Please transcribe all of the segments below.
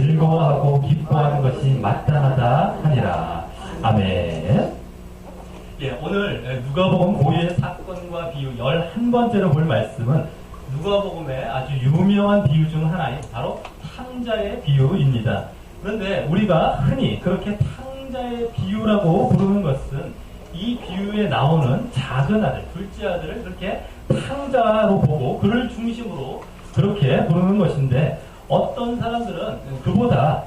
즐거워하고 기뻐하는 것이 마땅하다 하니라. 아멘. 예, 오늘 누가복음 고유의 사건과 비유 11번째로 볼 말씀은 누가복음의 아주 유명한 비유 중 하나인 바로 탕자의 비유입니다. 그런데 우리가 흔히 그렇게 탕자의 비유라고 부르는 것은 이 비유에 나오는 작은 아들, 둘째 아들을 그렇게 탕자로 보고 그를 중심으로 그렇게 부르는 것인데, 어떤 사람들은 그보다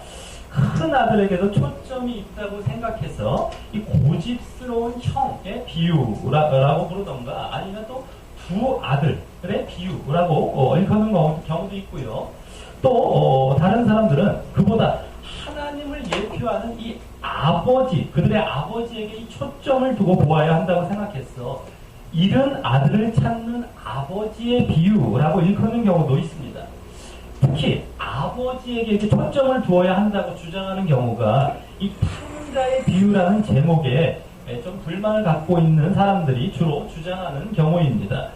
큰 아들에게도 초점이 있다고 생각해서 이 고집스러운 형의 비유라고 부르던가, 아니면 또 두 아들의 비유라고 일컫는 경우도 있고요. 또 다른 사람들은 그보다 하나님을 예표하는 이 아버지, 그들의 아버지에게 이 초점을 두고 보아야 한다고 생각해서 잃은 아들을 찾는 아버지의 비유라고 일컫는 경우도 있습니다. 특히 아버지에게 이렇게 초점을 두어야 한다고 주장하는 경우가 이 탕자의 비유라는 제목에 좀 불만을 갖고 있는 사람들이 주로 주장하는 경우입니다.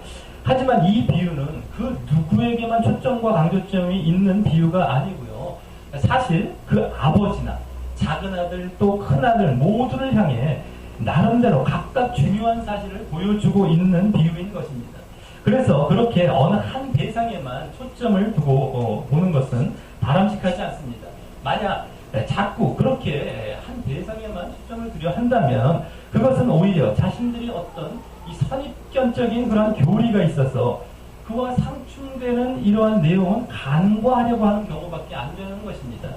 하지만 이 비유는 그 누구에게만 초점과 강조점이 있는 비유가 아니고요. 사실 그 아버지나 작은 아들 또 큰 아들 모두를 향해 나름대로 각각 중요한 사실을 보여주고 있는 비유인 것입니다. 그래서 그렇게 어느 한 대상에만 초점을 두고 보는 것은 바람직하지 않습니다. 만약 자꾸 그렇게 한 대상에만 초점을 두려 한다면 그것은 오히려 자신들이 어떤 이 선입견적인 그런 교리가 있어서 그와 상충되는 이러한 내용은 간과하려고 하는 경우밖에 안 되는 것입니다.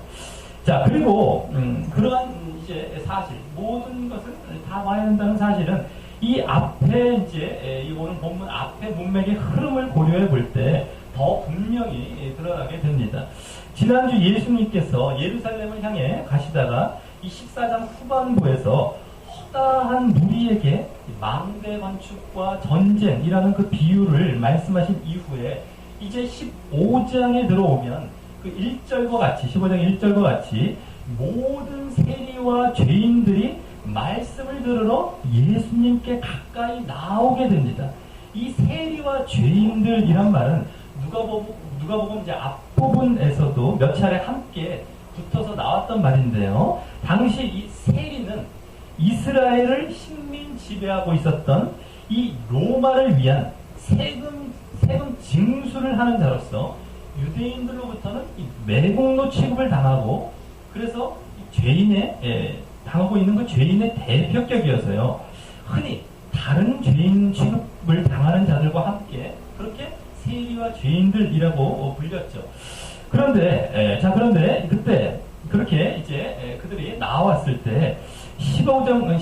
자, 그리고 그러한 이제 사실, 모든 것을 다 봐야 한다는 사실은 이 앞에 이제 오늘 본문 앞에 문맥의 흐름을 고려해 볼 때 더 분명히 드러나게 됩니다. 지난주 예수님께서 예루살렘을 향해 가시다가 이 14장 후반부에서 허다한 무리에게 망대 건축과 전쟁이라는 그 비유를 말씀하신 이후에 이제 15장에 들어오면 그 1절과 같이, 15장 1절과 같이 모든 세리와 죄인들이 말씀을 들으러 예수님께 가까이 나오게 됩니다. 이 세리와 죄인들이란 말은 누가복음 이제 앞부분에서도 몇 차례 함께 붙어서 나왔던 말인데요. 당시 이 세리는 이스라엘을 식민 지배하고 있었던 이 로마를 위한 세금 징수를 하는 자로서 유대인들로부터는 이 매국노 취급을 당하고, 그래서 죄인의 당하고 있는 그 죄인의 대표격이어서요. 흔히 다른 죄인 취급을 당하는 자들과 함께 그렇게 세리와 죄인들이라고 불렸죠. 그런데 그때 그렇게 이제 그들이 나왔을 때 15장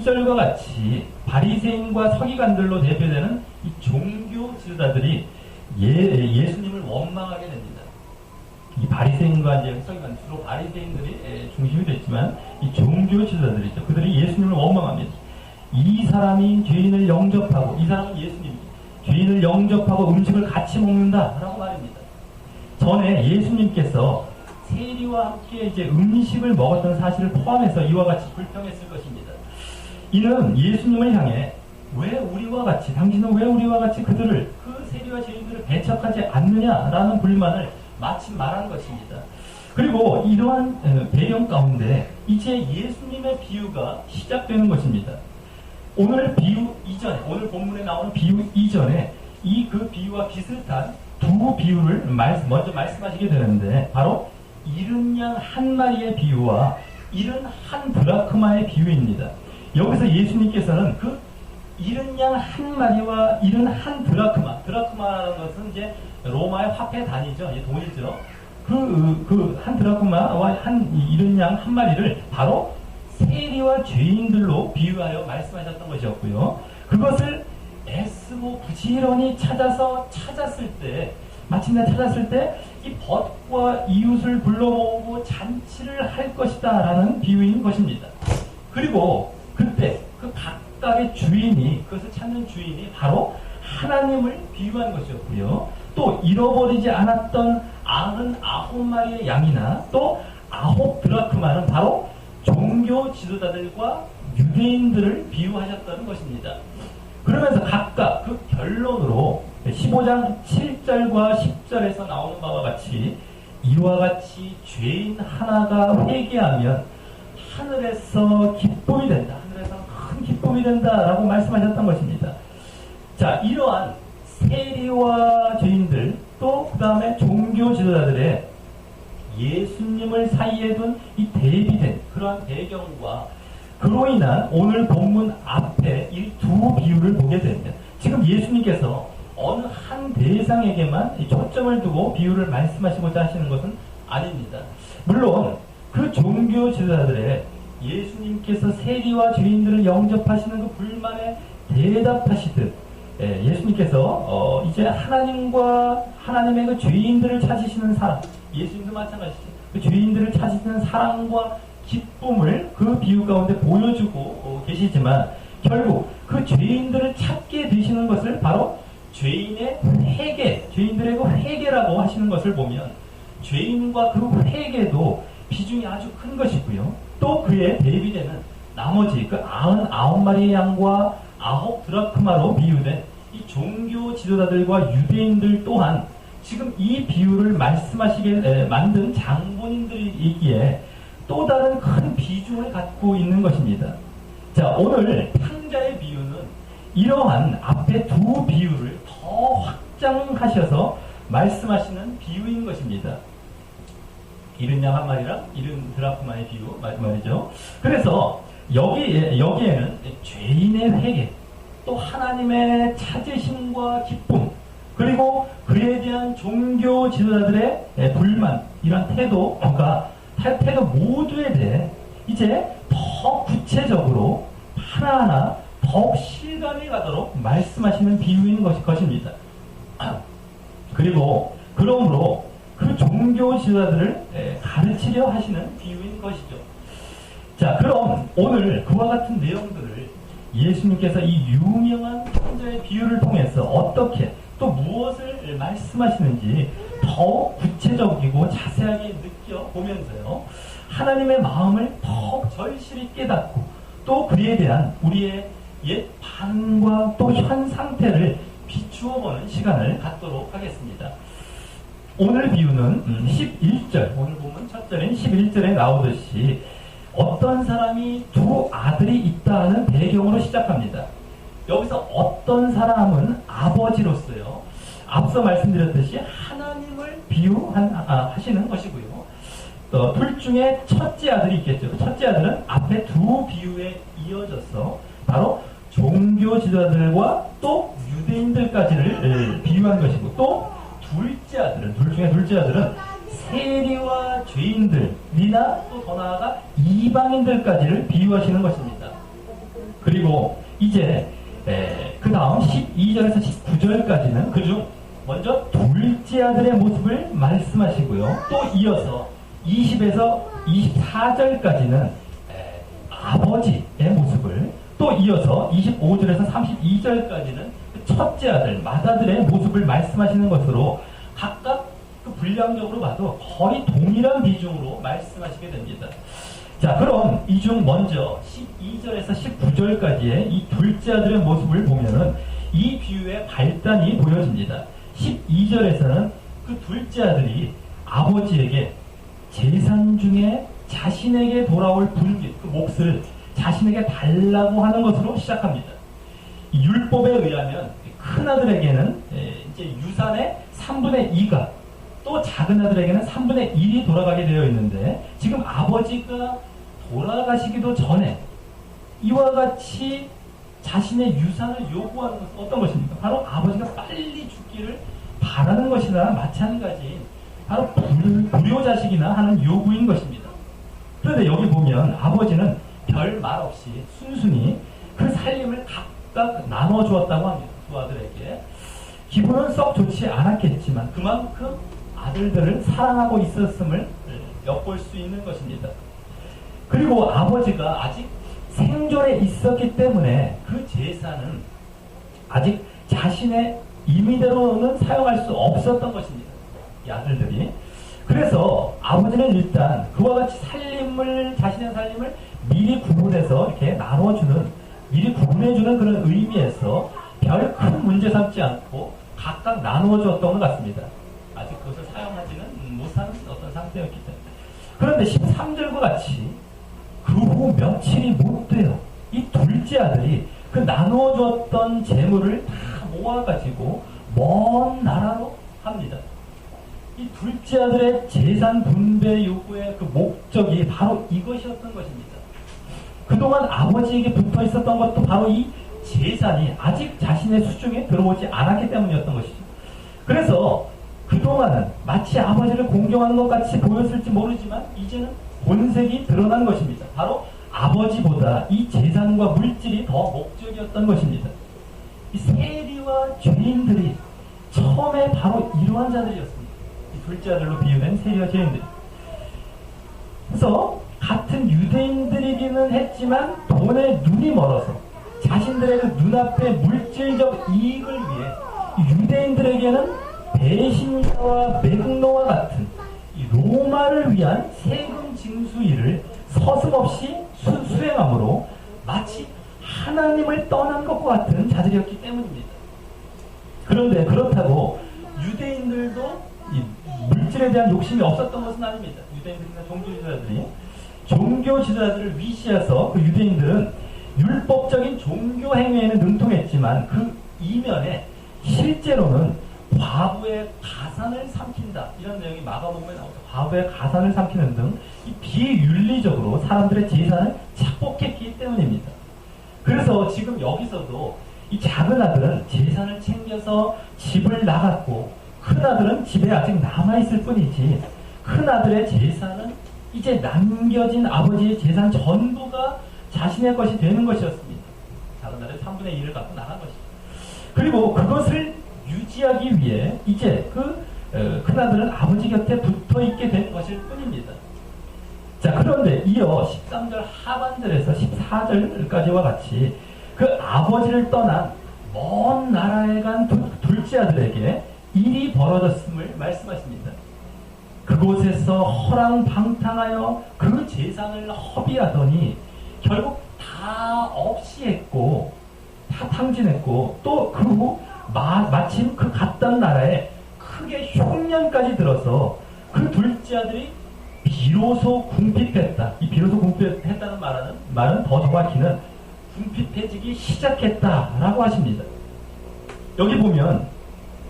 2절과 같이 바리새인과 서기관들로 대표되는 이 종교 지도자들이 예수님을 원망하게 됩니다. 이 바리새인과 이제 서기관, 주로 바리새인들이 중심이 됐지만 이 종교 지도자들이죠. 그들이 예수님을 원망합니다. 이 사람이 죄인을 영접하고, 이 사람은 예수님이 죄인을 영접하고 음식을 같이 먹는다라고 말입니다. 전에 예수님께서 세리와 함께 이제 음식을 먹었던 사실을 포함해서 이와 같이 불평했을 것입니다. 이는 예수님을 향해 당신은 왜 우리와 같이 그 세리와 죄인들을 배척하지 않느냐라는 불만을 마침 말한 것입니다. 그리고 이러한 배경 가운데 이제 예수님의 비유가 시작되는 것입니다. 오늘 본문에 나오는 비유 이전에 그 비유와 비슷한 두 비유를 먼저 말씀하시게 되는데, 바로 잃은 양 한 마리의 비유와 잃은 한 드라크마의 비유입니다. 여기서 예수님께서는 그 잃은 양 한 마리와 잃은 한 드라크마라는 것은 이제 로마의 화폐 단위죠, 돈이죠. 그 한 드라크마와 잃은 양 한 마리를 바로 세리와 죄인들로 비유하여 말씀하셨던 것이었고요. 그것을 애쓰고 부지런히 마침내 찾았을 때 이 벗과 이웃을 불러 모으고 잔치를 할 것이다 라는 비유인 것입니다. 그리고 그때 그 각각의 그것을 찾는 주인이 바로 하나님을 비유한 것이었고요. 또 잃어버리지 않았던 99마리의 양이나 또 9 드라크마는 바로 종교 지도자들과 유대인들을 비유하셨다는 것입니다. 그러면서 각각 그 결론으로 15장 7절과 10절에서 나오는 바와 같이 이와 같이 죄인 하나가 회개하면 하늘에서 기쁨이 된다. 하늘에서 큰 기쁨이 된다라고 말씀하셨던 것입니다. 자, 이러한 세리와 죄인들 또 그 다음에 종교 지도자들의 예수님을 사이에 둔 이 대비된 그러한 배경과 그로 인한 오늘 본문 앞에 이 두 비유를 보게 되면 지금 예수님께서 어느 한 대상에게만 초점을 두고 비유를 말씀하시고자 하시는 것은 아닙니다. 물론 그 종교 지도자들의 예수님께서 세리와 죄인들을 영접하시는 그 불만에 대답하시듯 예수님께서 이제 하나님의 그 죄인들을 찾으시는 사랑, 예수님도 마찬가지죠. 그 죄인들을 찾으시는 사랑과 기쁨을 그 비유 가운데 보여주고 계시지만 결국 그 죄인들을 찾게 되시는 것을 바로 죄인의 회개, 죄인들의 그 회개라고 하시는 것을 보면 죄인과 그 회개도 비중이 아주 큰 것이고요. 또 그에 대비되는 나머지 그 99마리의 양과 9 드라크마로 비유된 이 종교 지도자들과 유대인들 또한 지금 이 비유를 말씀하시게 만든 장본인들이기에 또 다른 큰 비중을 갖고 있는 것입니다. 자, 오늘 탕자의 비유는 이러한 앞에 두 비유를 더 확장하셔서 말씀하시는 비유인 것입니다. 70양 한 마리랑 70 드라크마의 비유 말이죠. 그래서 여기에는 죄인의 회개, 또 하나님의 찾으심과 기쁨, 그리고 그에 대한 종교 지도자들의 불만, 이런 태도 모두에 대해 이제 더 구체적으로 하나하나 더욱 실감이 가도록 말씀하시는 비유인 것입니다. 그리고 그러므로 그 종교 지도자들을 가르치려 하시는 비유인 것이죠. 자, 그럼 오늘 그와 같은 내용들을 예수님께서 이 유명한 탕자의 비유를 통해서 어떻게 또 무엇을 말씀하시는지 더욱 구체적이고 자세하게 느껴보면서요, 하나님의 마음을 더욱 절실히 깨닫고 또 그에 대한 우리의 옛 반응과 또 현 상태를 비추어보는 시간을 갖도록 하겠습니다. 오늘 비유는 11절, 오늘 보면 첫 절인 11절에 나오듯이 어떤 사람이 두 아들이 있다는 배경으로 시작합니다. 여기서 어떤 사람은 아버지로서요, 앞서 말씀드렸듯이 하나님을 비유하시는 것이고요. 둘 중에 첫째 아들이 있겠죠. 첫째 아들은 앞에 두 비유에 이어져서 바로 종교 지도자들과 또 유대인들까지를 비유한 것이고, 또 둘째 아들은, 둘 중에 둘째 아들은 세리와 죄인들이나 또 더 나아가 이방인들까지를 비유하시는 것입니다. 그리고 이제 그 다음 12절에서 19절까지는 그중 먼저 둘째 아들의 모습을 말씀하시고요. 또 이어서 20에서 24절까지는 아버지의 모습을, 또 이어서 25절에서 32절까지는 첫째 아들, 맏아들의 모습을 말씀하시는 것으로 각각 그 분량적으로 봐도 거의 동일한 비중으로 말씀하시게 됩니다. 자, 그럼 이 중 먼저 12절에서 19절까지의 이 둘째 아들의 모습을 보면은 이 비유의 발단이 보여집니다. 12절에서는 그 둘째 아들이 아버지에게 재산 중에 자신에게 돌아올 분깃, 그 몫을 자신에게 달라고 하는 것으로 시작합니다. 이 율법에 의하면 큰 아들에게는 이제 유산의 3분의 2가, 또 작은 아들에게는 3분의 1이 돌아가게 되어 있는데, 지금 아버지가 돌아가시기도 전에 이와 같이 자신의 유산을 요구하는 것은 어떤 것입니까? 바로 아버지가 빨리 죽기를 바라는 것이나 마찬가지인 바로 불효자식이나 하는 요구인 것입니다. 그런데 여기 보면 아버지는 별 말 없이 순순히 그 살림을 각각 나눠주었다고 합니다. 두 아들에게. 기분은 썩 좋지 않았겠지만 그만큼 아들들을 사랑하고 있었음을 엿볼 수 있는 것입니다. 그리고 아버지가 아직 생존에 있었기 때문에 그 재산은 아직 자신의 임의대로는 사용할 수 없었던 것입니다. 이 아들들이. 그래서 아버지는 일단 그와 같이 자신의 살림을 미리 구분해서 이렇게 나눠주는, 미리 구분해주는 그런 의미에서 별 큰 문제 삼지 않고 각각 나누어주었던 것 같습니다. 아직 그것을 사용하지는 못하는 어떤 시작되었기 때문에. 그런데 13절과 같이 그 후 며칠이 못 돼요. 이 둘째 아들이 그 나누어 주었던 재물을 다 모아가지고 먼 나라로 갑니다. 이 둘째 아들의 재산 분배 요구의 그 목적이 바로 이것이었던 것입니다. 그동안 아버지에게 붙어 있었던 것도 바로 이 재산이 아직 자신의 수중에 들어오지 않았기 때문이었던 것이죠. 그래서 그동안은 마치 아버지를 공경하는 것 같이 보였을지 모르지만 이제는 본색이 드러난 것입니다. 바로 아버지보다 이 재산과 물질이 더 목적이었던 것입니다. 이 세리와 죄인들이 처음에 바로 이러한 자들이었습니다. 이 둘째 아들로 비유된 세리와 죄인들. 그래서 같은 유대인들이기는 했지만 돈에 눈이 멀어서 자신들의 그 눈앞의 물질적 이익을 위해 유대인들에게는 배신자와 매국노와 같은 이 로마를 위한 세금 징수 일을 서슴없이 수행함으로 마치 하나님을 떠난 것과 같은 자들이었기 때문입니다. 그런데 그렇다고 유대인들도 이 물질에 대한 욕심이 없었던 것은 아닙니다. 유대인들이나 종교 지도자들을 위시해서 그 유대인들은 율법적인 종교 행위에는 능통했지만 그 이면에 실제로는 과부의 가산을 삼킨다. 이런 내용이 마가복음에 나오죠. 과부의 가산을 삼키는 등 이 비윤리적으로 사람들의 재산을 착복했기 때문입니다. 그래서 지금 여기서도 이 작은 아들은 재산을 챙겨서 집을 나갔고 큰 아들은 집에 아직 남아있을 뿐이지 큰 아들의 재산은 이제 남겨진 아버지의 재산 전부가 자신의 것이 되는 것이었습니다. 작은 아들의 3분의 1을 갖고 나간 것이죠. 그리고 그것을 유지하기 위해 이제 큰 아들은 아버지 곁에 붙어 있게 된 것일 뿐입니다. 자, 그런데 이어 13절 하반절에서 14절까지와 같이 그 아버지를 떠난 먼 나라에 간 둘째 아들에게 일이 벌어졌음을 말씀하십니다. 그곳에서 허랑방탕하여 그 재산을 허비하더니 결국 다 없이 했고 다 탕진했고 또 그 후 마침 그 갔던 나라에 크게 흉년까지 들어서 그 둘째 아들이 비로소 궁핍했다. 이 비로소 궁핍했다는 말은 더 정확히는 궁핍해지기 시작했다라고 하십니다. 여기 보면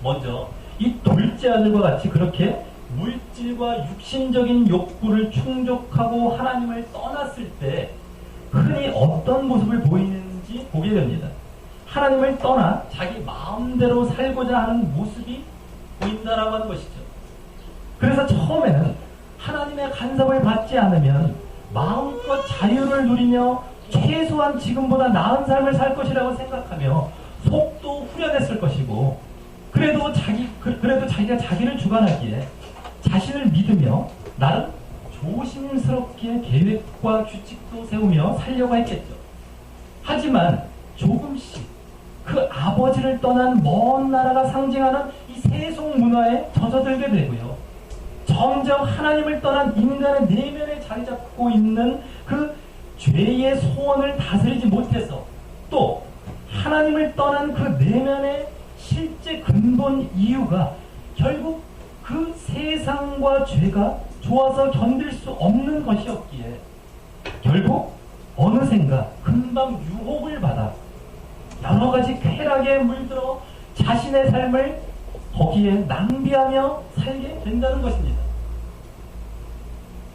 먼저 이 둘째 아들과 같이 그렇게 물질과 육신적인 욕구를 충족하고 하나님을 떠났을 때 흔히 어떤 모습을 보이는지 보게 됩니다. 하나님을 떠나 자기 마음대로 살고자 하는 모습이 보인다라고 하는 것이죠. 그래서 처음에는 하나님의 간섭을 받지 않으면 마음껏 자유를 누리며 최소한 지금보다 나은 삶을 살 것이라고 생각하며 속도 후련했을 것이고 그래도 자기가 자기를 주관하기에 자신을 믿으며 나름 조심스럽게 계획과 규칙도 세우며 살려고 했겠죠. 하지만 조금씩 그 아버지를 떠난 먼 나라가 상징하는 이 세속 문화에 젖어들게 되고요. 점점 하나님을 떠난 인간의 내면에 자리 잡고 있는 그 죄의 소원을 다스리지 못해서 또 하나님을 떠난 그 내면의 실제 근본 이유가 결국 그 세상과 죄가 좋아서 견딜 수 없는 것이었기에 결국 어느샌가 금방 유혹을 받아 여러 가지 쾌락에 물들어 자신의 삶을 거기에 낭비하며 살게 된다는 것입니다.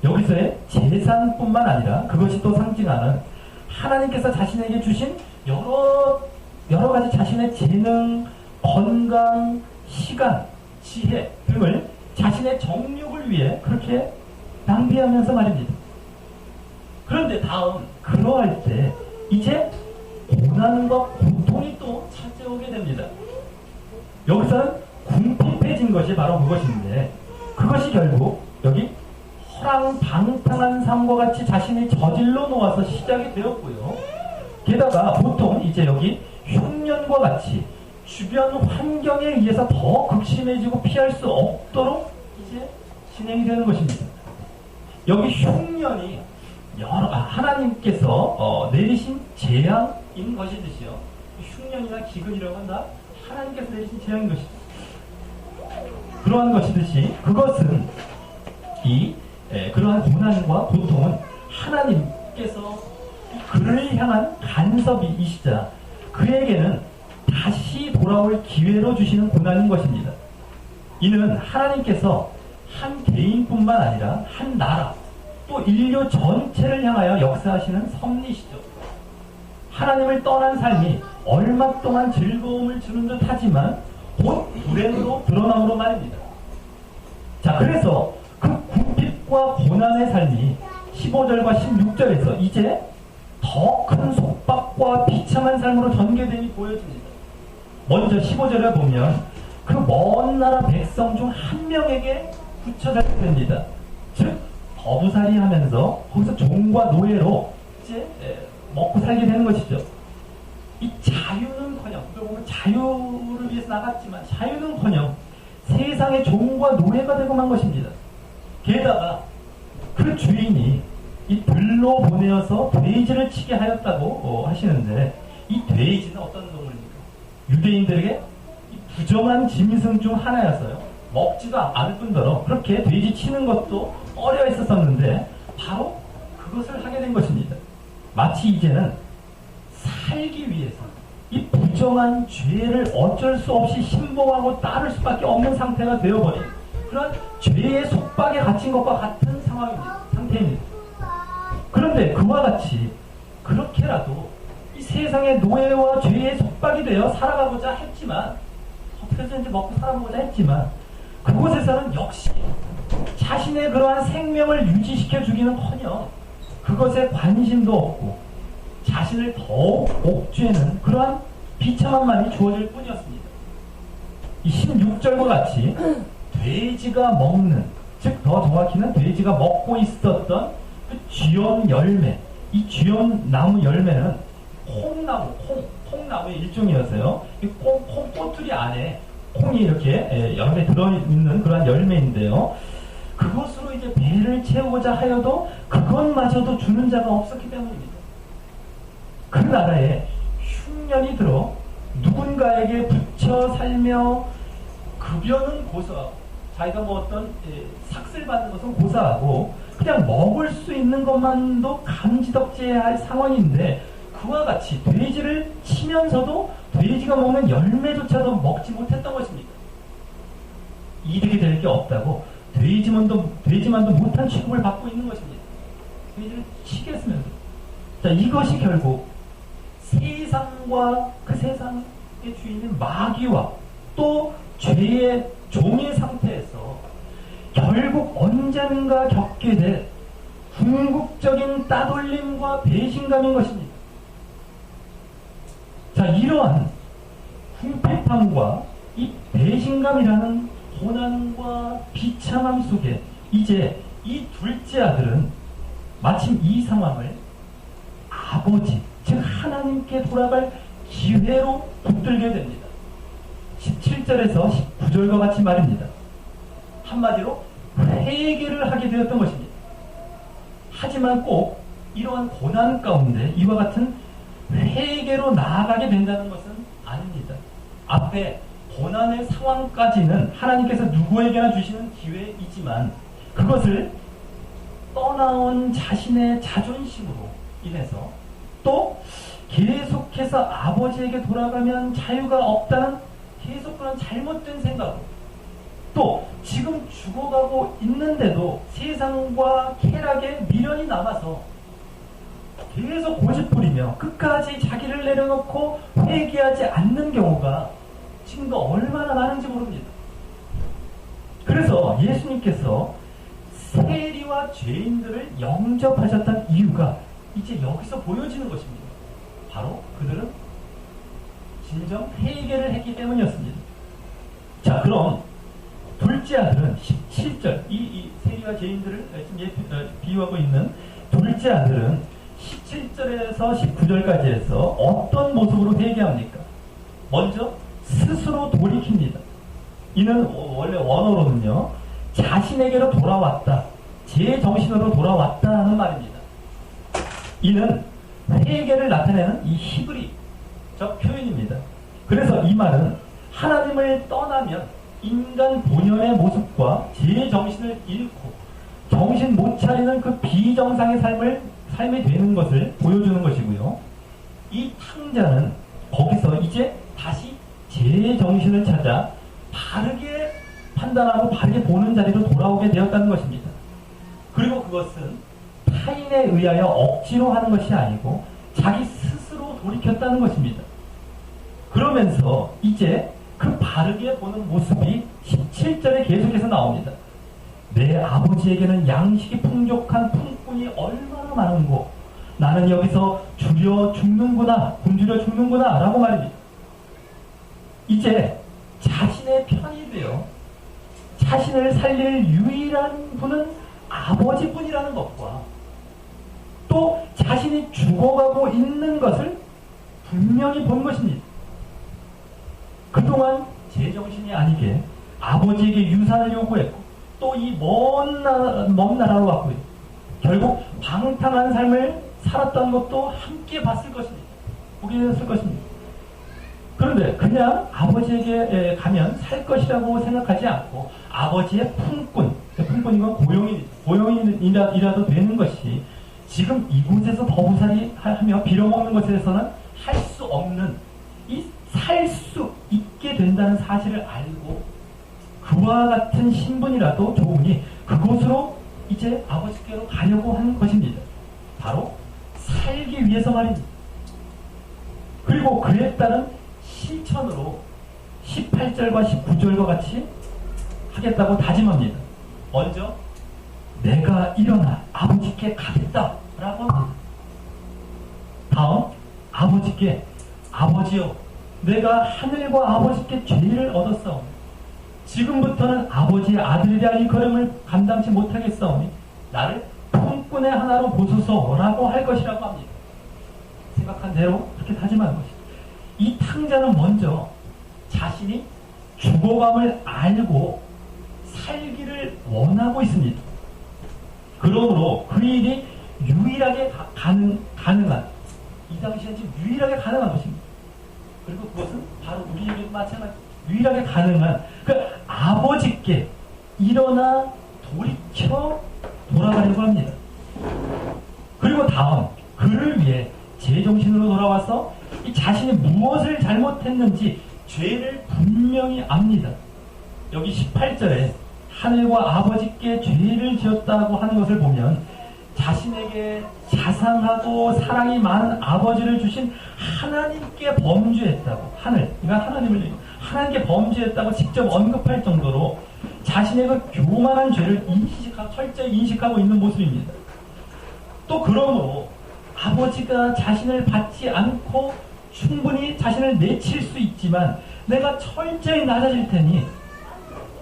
여기서의 재산뿐만 아니라 그것이 또 상징하는 하나님께서 자신에게 주신 여러 가지 자신의 재능, 건강, 시간, 지혜 등을 자신의 정욕을 위해 그렇게 낭비하면서 말입니다. 그런데 다음 그러할 때 이제 고난과 고통이 또 찾아오게 됩니다. 여기서는 궁핍해진 것이 바로 그것인데 그것이 결국 여기 허랑방탕한 삶과 같이 자신이 저질러 놓아서 시작이 되었고요. 게다가 보통 이제 여기 흉년과 같이 주변 환경에 의해서 더 극심해지고 피할 수 없도록 이제 진행이 되는 것입니다. 여기 흉년이 하나님께서 내리신 재앙인 것이듯이요. 흉년이나 기근이라고 한다. 하나님께서 내리신 재앙인 것이죠. 그러한 것이듯이 그것은 이 그러한 고난과 고통은 하나님께서 그를 향한 간섭이시자 그에게는 다시 돌아올 기회로 주시는 고난인 것입니다. 이는 하나님께서 한 개인뿐만 아니라 한 나라 또 인류 전체를 향하여 역사하시는 섭리시죠. 하나님을 떠난 삶이 얼마 동안 즐거움을 주는 듯 하지만 곧 불행으로 드러나므로 말입니다. 자, 그래서 그 궁핍과 고난의 삶이 15절과 16절에서 이제 더 큰 속박과 비참한 삶으로 전개됨이 보여집니다. 먼저 15절에 보면 그 먼 나라 백성 중 한 명에게 붙여져 됩니다. 즉 거부살이 하면서 거기서 종과 노예로 이제 먹고 살게 되는 것이죠. 이 자유는커녕, 그걸 보면 자유를 위해서 나갔지만 자유는커녕 세상의 종과 노예가 되고 만 것입니다. 게다가 그 주인이 이 들로 보내어서 돼지를 치게 하였다고 하시는데, 이 돼지는 어떤 동물입니까? 유대인들에게 부정한 짐승 중 하나였어요. 먹지도 않을 뿐더러 그렇게 돼지 치는 것도 꺼려 있었었는데 바로 그것을 하게 된 것입니다. 마치 이제는 살기 위해서 이 부정한 죄를 어쩔 수 없이 신봉하고 따를 수밖에 없는 상태가 되어버린 그런 죄의 속박에 갇힌 것과 같은 상태입니다. 그런데 그와 같이 그렇게라도 이 세상의 노예와 죄의 속박이 되어 살아가고자 했지만, 어떻게 해서 이제 먹고 살아보고자 했지만, 그곳에서는 역시 자신의 그러한 생명을 유지시켜 주기는커녕 그것에 관심도 없고 자신을 더욱 옥죄는 그러한 비참함만이 주어질 뿐이었습니다. 이 16절과 같이 돼지가 먹는, 즉 더 정확히는 돼지가 먹고 있었던 그 쥐염 열매, 이 쥐염 나무 열매는 콩나무의 일종이어서요. 이 콩 꼬투리 안에 콩이 이렇게 여러 개 들어있는 그러한 열매인데요. 그것으로 이제 배를 채우고자 하여도 그것마저도 주는 자가 없었기 때문입니다. 그 나라에 흉년이 들어 누군가에게 붙여 살며 급여는 고소하고, 자기가 뭐 어떤 삭슬 받는 것은 고사하고 그냥 먹을 수 있는 것만도 감지덕지해야 할 상황인데, 그와 같이 돼지를 치면서도 돼지가 먹는 열매조차도 먹지 못했던 것입니다. 이득이 될 게 없다고 돼지만도 못한 취급을 받고 있는 것입니다. 돼지를 치게 했으면서. 자, 이것이 결국 세상과 그 세상의 주인인 마귀와 또 죄의 종의 상태에서 결국 언젠가 겪게 될 궁극적인 따돌림과 배신감인 것입니다. 자, 이러한 궁핍함과 이 배신감이라는 고난과 비참함 속에 이제 이 둘째 아들은 마침 이 상황을 아버지, 즉 하나님께 돌아갈 기회로 붙들게 됩니다. 17절에서 19절과 같이 말입니다. 한마디로 회개를 하게 되었던 것입니다. 하지만 꼭 이러한 고난 가운데 이와 같은 회개로 나아가게 된다는 것은 아닙니다. 앞에 고난의 상황까지는 하나님께서 누구에게나 주시는 기회이지만, 그것을 떠나온 자신의 자존심으로 인해서 또 계속해서 아버지에게 돌아가면 자유가 없다는 계속 그런 잘못된 생각으로, 또 지금 죽어가고 있는데도 세상과 쾌락에 미련이 남아서 계속 고집부리며 끝까지 자기를 내려놓고 회개하지 않는 경우가 지금도 얼마나 많은지 모릅니다. 그래서 예수님께서 세리와 죄인들을 영접하셨던 이유가 이제 여기서 보여지는 것입니다. 바로 그들은 진정 회개를 했기 때문이었습니다. 자, 그럼 둘째 아들은 17절, 이 세리와 죄인들을 비유하고 있는 둘째 아들은 17절에서 19절까지 해서 어떤 모습으로 회개합니까? 먼저 스스로 돌이킵니다. 이는 원래 원어로는요, 자신에게로 돌아왔다, 제 정신으로 돌아왔다 하는 말입니다. 이는 회개를 나타내는 이 히브리적 표현입니다. 그래서 이 말은 하나님을 떠나면 인간 본연의 모습과 제 정신을 잃고 정신 못 차리는 그 비정상의 삶이 되는 것을 보여주는 것이고요. 이 탕자는 거기서 이제 다시 제 정신을 찾아 바르게 판단하고 바르게 보는 자리로 돌아오게 되었다는 것입니다. 그리고 그것은 타인에 의하여 억지로 하는 것이 아니고 자기 스스로 돌이켰다는 것입니다. 그러면서 이제 그 바르게 보는 모습이 17절에 계속해서 나옵니다. 내 아버지에게는 양식이 풍족한 품꾼이 얼마나 많은고 나는 여기서 줄여 죽는구나, 굶주려 죽는구나 라고 말입니다. 이제 자신의 편이 되어 자신을 살릴 유일한 분은 아버지뿐이라는 것과 또 자신이 죽어가고 있는 것을 분명히 본 것입니다. 그동안 제정신이 아니게 아버지에게 유산을 요구했고 또 이 먼 나라로 왔고요. 결국 방탕한 삶을 살았던 것도 함께 봤을 것입니다. 보게 되었을 것입니다. 그런데 그냥 아버지에게 가면 살 것이라고 생각하지 않고 아버지의 품꾼인 건 고용인이라도 되는 것이 지금 이곳에서 버부살이 하며 빌어먹는 것에서는 할 수 없는 이 살 수 있게 된다는 사실을 알고 그와 같은 신분이라도 좋으니 그곳으로 이제 아버지께로 가려고 하는 것입니다. 바로 살기 위해서 말입니다. 그리고 그에 따른 실천으로 18절과 19절과 같이 하겠다고 다짐합니다. 먼저 내가 일어나 아버지께 가겠다 라고 합니다. 다음 아버지께 아버지여 내가 하늘과 아버지께 죄를 얻었사오니 지금부터는 아버지의 아들이라 이 걸음을 감당치 못하겠사오니 나를 품꾼의 하나로 보소서라고 할 것이라고 합니다. 생각한 대로 그렇게 다짐하는 것입니다. 이 탕자는 먼저 자신이 죽어감을 알고 살기를 원하고 있습니다. 그러므로 그 일이 유일하게 가능한 이 당시에 지금 유일하게 가능한 것입니다. 그리고 그것은 바로 우리에게도 마찬가지입니다. 유일하게 가능한 그 아버지께 일어나 돌이켜 돌아가려고 합니다. 그리고 다음 그를 위해 제정신으로 돌아와서 이 자신이 무엇을 잘못했는지 죄를 분명히 압니다. 여기 18절에 하늘과 아버지께 죄를 지었다고 하는 것을 보면 자신에게 자상하고 사랑이 많은 아버지를 주신 하나님께 범죄했다고 하나님께 범죄했다고 직접 언급할 정도로 자신의 그 교만한 죄를 철저히 인식하고 있는 모습입니다. 또 그러므로 아버지가 자신을 받지 않고 충분히 자신을 내칠 수 있지만 내가 철저히 낮아질 테니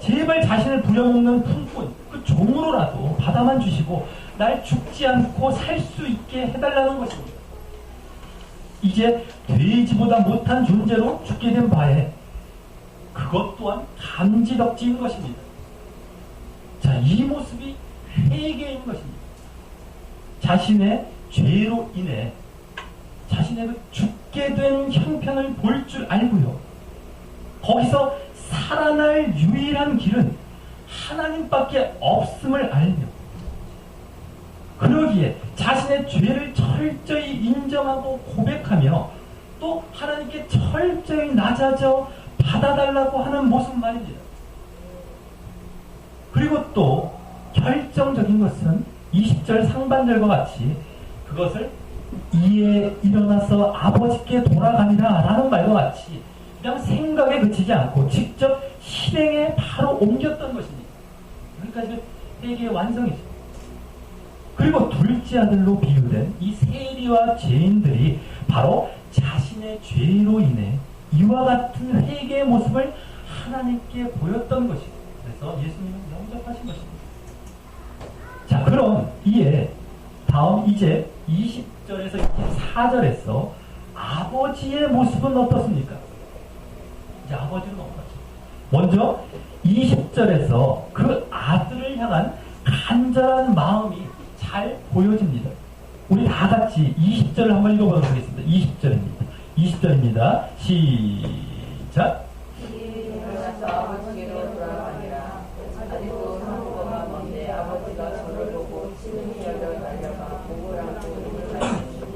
제발 자신을 부려먹는 품꾼 그 종으로라도 받아만 주시고 날 죽지 않고 살 수 있게 해달라는 것입니다. 이제 돼지보다 못한 존재로 죽게 된 바에 그것 또한 감지덕지인 것입니다. 자, 이 모습이 회개인 것입니다. 자신의 죄로 인해 자신의 그 죽게 된 형편을 볼 줄 알고요. 거기서 살아날 유일한 길은 하나님밖에 없음을 알며 그러기에 자신의 죄를 철저히 인정하고 고백하며 또 하나님께 철저히 낮아져 받아달라고 하는 모습 말입니다. 그리고 또 결정적인 것은 20절 상반절과 같이 그것을 이에 일어나서 아버지께 돌아가니라 라는 말과 같이 그냥 생각에 그치지 않고 직접 실행에 바로 옮겼던 것입니다. 여기까지 회개의 완성이죠. 그리고 둘째 아들로 비유된 이 세리와 죄인들이 바로 자신의 죄로 인해 이와 같은 회개의 모습을 하나님께 보였던 것이죠. 그래서 예수님은 영접하신 것입니다. 자, 그럼 이에 다음 이제 20절에서 24절에서 아버지의 모습은 어떻습니까? 이제 아버지는 어떻죠? 먼저 20절에서 그 아들을 향한 간절한 마음이 잘 보여집니다. 우리 다 같이 20절을 한번 읽어보도록 하겠습니다. 20절입니다. 시작. 아버지께로 돌아가니라. 아직도 상고가 먼데 아버지 아버지가 저를 보고 시름이 열려 달려가 목을 안고 입을 닫으시니라.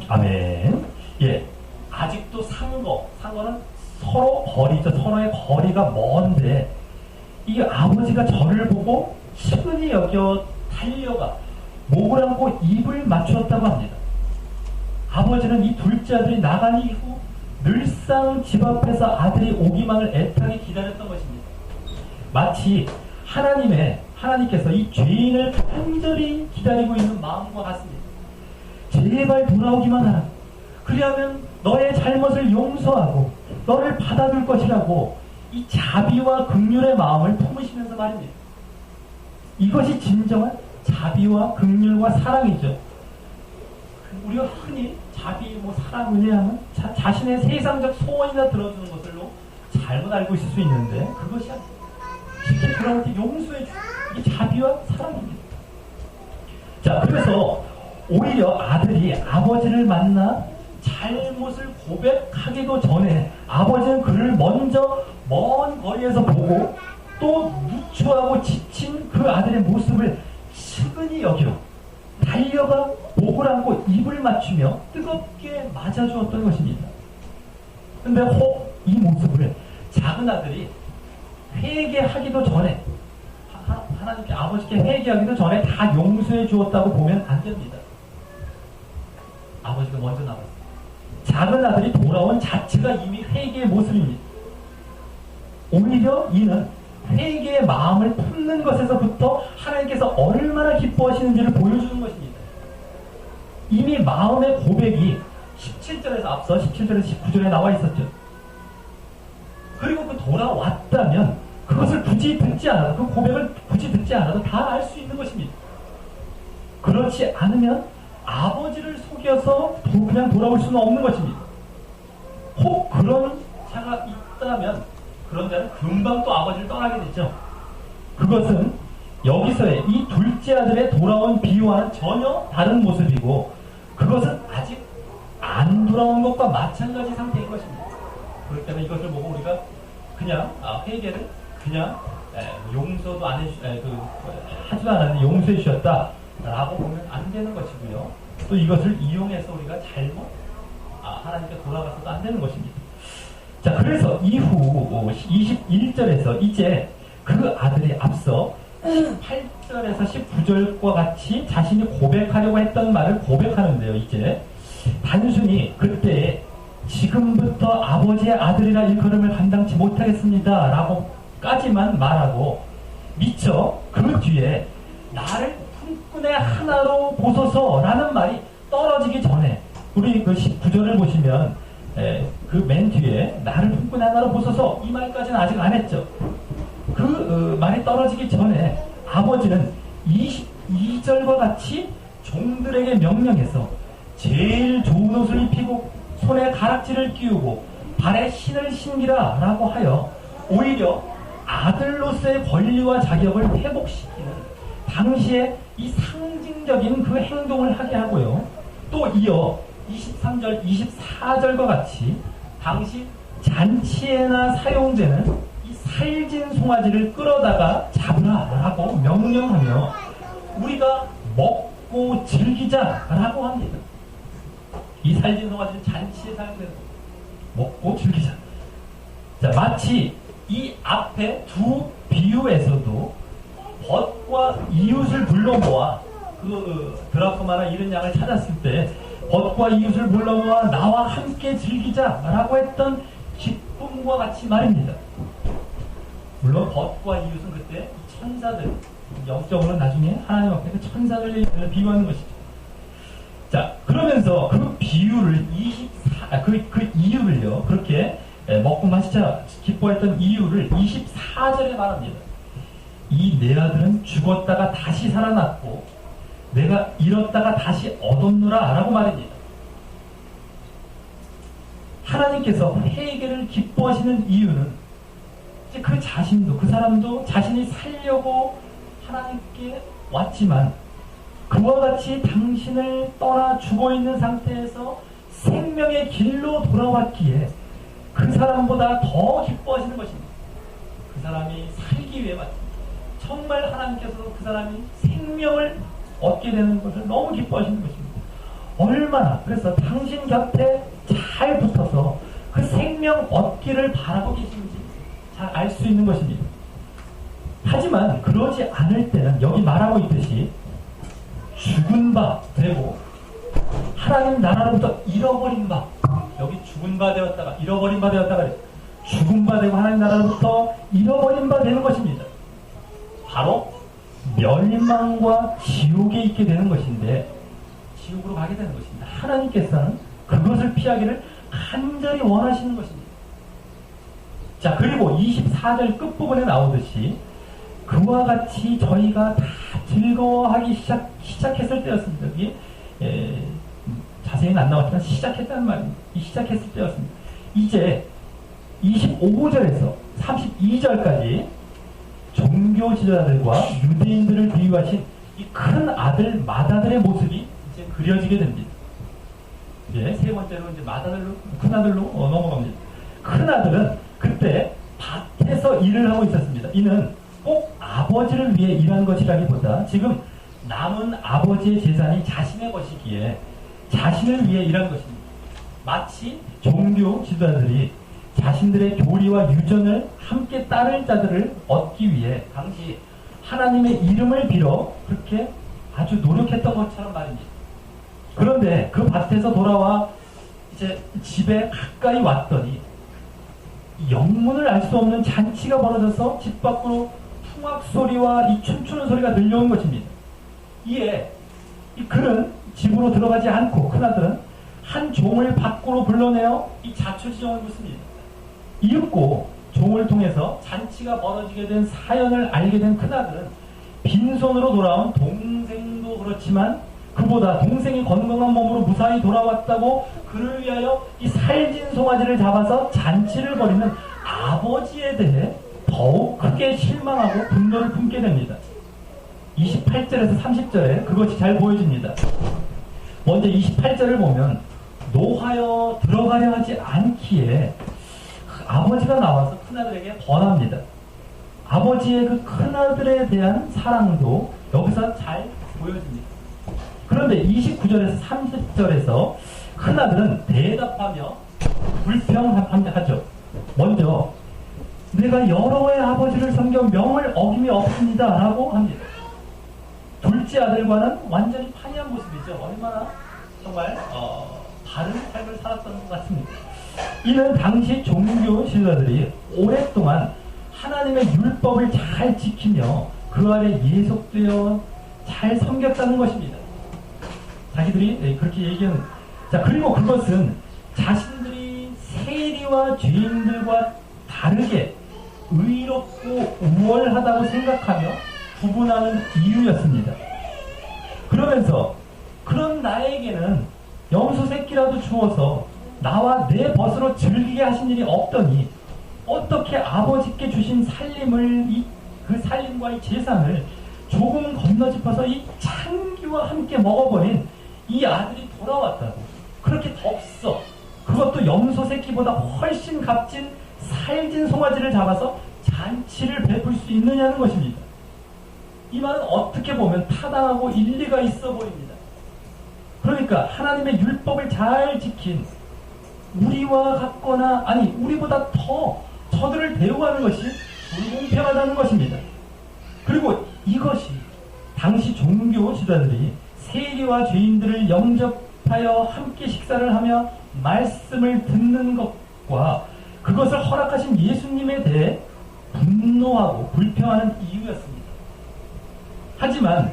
아멘. 예, 아직도 상거는 서로 거리죠. 서로의 거리가 먼데 이게 아버지가 저를 보고 시근히 여겨 달려가 목을 안고 입을 맞추었다고 합니다. 아버지는 이 둘째 아들이 나간 이후 늘상 집 앞에서 아들이 오기만을 애타게 기다렸던 것입니다. 마치 하나님께서 이 죄인을 간절히 기다리고 있는 마음과 같습니다. 제발 돌아오기만 하라. 그리하면 너의 잘못을 용서하고 너를 받아줄 것이라고 이 자비와 긍휼의 마음을 품으시면서 말입니다. 이것이 진정한 자비와 긍휼과 사랑이죠. 우리가 흔히 자비, 사랑, 은혜하면 자신의 세상적 소원이나 들어주는 것들로 잘못 알고 있을 수 있는데 그것이 아니에요. 쉽게 그렇게 용서해 주는 이게 자비와 사랑입니다. 자, 그래서 오히려 아들이 아버지를 만나 잘못을 고백하기도 전에 아버지는 그를 먼저 먼 거리에서 보고 또 누추하고 지친 그 아들의 모습을 시근히 여겨 달려가 목을 안고 입을 맞추며 뜨겁게 맞아주었던 것입니다. 근데 혹 이 모습을 작은 아들이 회개하기도 전에 하나님께 아버지께 회개하기도 전에 다 용서해 주었다고 보면 안 됩니다. 아버지가 먼저 나왔어요. 작은 아들이 돌아온 자체가 이미 회개의 모습입니다. 오히려 이는 회개의 마음을 품는 것에서부터 하나님께서 얼마나 기뻐하시는지를 보여주는 것입니다. 이미 마음의 고백이 17절에서 앞서 17절에서 19절에 나와 있었죠. 그리고 그 돌아왔다면 그것을 굳이 듣지 않아도 그 고백을 굳이 듣지 않아도 다 알 수 있는 것입니다. 그렇지 않으면 아버지를 속여서 그냥 돌아올 수는 없는 것입니다. 혹 그런 자가 있다면 그런 자는 금방 또 아버지를 떠나게 되죠. 그것은 여기서의 이 둘째 아들의 돌아온 비유와는 전혀 다른 모습이고 그것은 아직 안 돌아온 것과 마찬가지 상태인 것입니다. 그렇기 때문에 이것을 보고 우리가 그냥 회개를 그냥 용서도 안 하지도 않았는데 용서해 주셨다라고 보면 안 되는 것이고요. 또 이것을 이용해서 우리가 잘못 하나님께 돌아가서도 안 되는 것입니다. 자, 그래서 이후 21절에서 이제 그 아들이 앞서 18절에서 19절과 같이 자신이 고백하려고 했던 말을 고백하는데요. 이제 단순히 그때 지금부터 아버지의 아들이라 일컬음을 감당치 못하겠습니다 라고까지만 말하고 미처 그 뒤에 나를 품꾼의 하나로 보소서 라는 말이 떨어지기 전에 우리 그 19절을 보시면 그 맨 뒤에 나를 품꾼의 하나로 보소서 이 말까지는 아직 안 했죠. 그 말이 떨어지기 전에 아버지는 22절과 같이 종들에게 명령해서 제일 좋은 옷을 입히고 손에 가락지를 끼우고 발에 신을 신기라 라고 하여 오히려 아들로서의 권리와 자격을 회복시키는 당시에 이 상징적인 그 행동을 하게 하고요. 또 이어 23절, 24절과 같이 당시 잔치에나 사용되는 이 살진 송아지를 끌어다가 잡으라 라고 명령하며 우리가 먹고 즐기자 라고 합니다. 이 살진 송아지는 잔치에 사용되는 먹고 즐기자. 자, 마치 이 앞에 두 비유에서도 벗과 이웃을 불러 모아 그 드라크마나 이런 양을 찾았을 때 벗과 이웃을 불러 모아 나와 함께 즐기자라고 했던 기쁨과 같이 말입니다. 물론 벗과 이웃은 그때 천사들, 영적으로 나중에 하나님 앞에 그 천사들을 비유하는 것이죠. 자, 그러면서 그 비유를 그 이유를요, 그렇게 먹고 마시자 기뻐했던 이유를 24절에 말합니다. 이 내 아들은 죽었다가 다시 살아났고 내가 잃었다가 다시 얻었노라 라고 말입니다. 하나님께서 회개를 기뻐하시는 이유는 이제 그 자신도 그 사람도 자신이 살려고 하나님께 왔지만 그와 같이 당신을 떠나 죽어있는 상태에서 생명의 길로 돌아왔기에 그 사람보다 더 기뻐하시는 것입니다. 그 사람이 살기 위해 왔습니다. 정말 하나님께서 그 사람이 생명을 얻게 되는 것을 너무 기뻐하시는 것입니다. 얼마나 그래서 당신 곁에 잘 붙어서 그 생명 얻기를 바라고 계신지 잘 알 수 있는 것입니다. 하지만 그러지 않을 때는 여기 말하고 있듯이 죽은 바 되고 하나님 나라로부터 잃어버린 바, 여기 죽은 바 되었다가 잃어버린 바 되었다가 죽은 바 되고 하나님 나라로부터 잃어버린 바 되는 것입니다. 바로 멸망과 지옥에 있게 되는 것인데 지옥으로 가게 되는 것입니다. 하나님께서는 그것을 피하기를 간절히 원하시는 것입니다. 자, 그리고 24절 끝부분에 나오듯이 그와 같이 저희가 다 즐거워하기 시작했을 때였습니다. 여기 자세히는 안 나왔지만 시작했다는 말입니다. 이 시작했을 때였습니다. 이제 25절에서 32절까지 종교 지도자들과 유대인들을 비유하신 이 큰 아들 맏아들의 모습이 이제 그려지게 됩니다. 이제 세 번째로 이제 맏아들로 큰 아들로 넘어갑니다. 큰 아들은 그때 밭에서 일을 하고 있었습니다. 이는 꼭 아버지를 위해 일한 것이라기보다 지금 남은 아버지의 재산이 자신의 것이기에 자신을 위해 일한 것입니다. 마치 종교 지도자들이 자신들의 교리와 유전을 함께 따를 자들을 얻기 위해 당시 하나님의 이름을 빌어 그렇게 아주 노력했던 것처럼 말입니다. 그런데 그 밭에서 돌아와 이제 집에 가까이 왔더니 영문을 알 수 없는 잔치가 벌어져서 집 밖으로 풍악 소리와 이 춤추는 소리가 들려온 것입니다. 이에 이 그는 집으로 들어가지 않고 큰아들은 한 종을 밖으로 불러내어 이 자초지종을 묻습니다. 이윽고 종을 통해서 잔치가 벌어지게 된 사연을 알게 된 큰아들은 빈손으로 돌아온 동생도 그렇지만 그보다 동생이 건강한 몸으로 무사히 돌아왔다고 그를 위하여 이 살진 송아지를 잡아서 잔치를 벌이는 아버지에 대해 더욱 크게 실망하고 분노를 품게 됩니다. 28절에서 30절에 그것이 잘 보여집니다. 먼저 28절을 보면 노하여 들어가려 하지 않기에 아버지가 나와서 큰아들에게 번합니다. 아버지의 그 큰아들에 대한 사랑도 여기서 잘 보여집니다. 그런데 29절에서 30절에서 큰아들은 대답하며 불평하죠. 먼저 내가 여러 해 아버지를 섬겨 명을 어김이 없습니다 라고 합니다. 둘째 아들과는 완전히 판이한 모습이죠. 얼마나 정말 다른 삶을 살았던 것 같습니다. 이는 당시 종교 지도자들이 오랫동안 하나님의 율법을 잘 지키며 그 아래 예속되어 잘 섬겼다는 것입니다. 자기들이 그렇게 얘기하는. 자, 그리고 그것은 자신들이 세리와 죄인들과 다르게 의롭고 우월하다고 생각하며 구분하는 이유였습니다. 그러면서 그런 나에게는 염소 새끼라도 주어서 나와 내 벗으로 즐기게 하신 일이 없더니 어떻게 아버지께 주신 살림을 그 살림과 이 재산을 조금 건너짚어서 이 창기와 함께 먹어버린 이 아들이 돌아왔다고 그렇게 덥서 그것도 염소 새끼보다 훨씬 값진 살진 송아지를 잡아서 잔치를 베풀 수 있느냐는 것입니다. 이 말은 어떻게 보면 타당하고 일리가 있어 보입니다. 그러니까 하나님의 율법을 잘 지킨 우리와 같거나 아니 우리보다 더 저들을 대우하는 것이 불공평하다는 것입니다. 그리고 이것이 당시 종교 지도자들이 세리와 죄인들을 영접하여 함께 식사를 하며 말씀을 듣는 것과 그것을 허락하신 예수님에 대해 분노하고 불평하는 이유였습니다. 하지만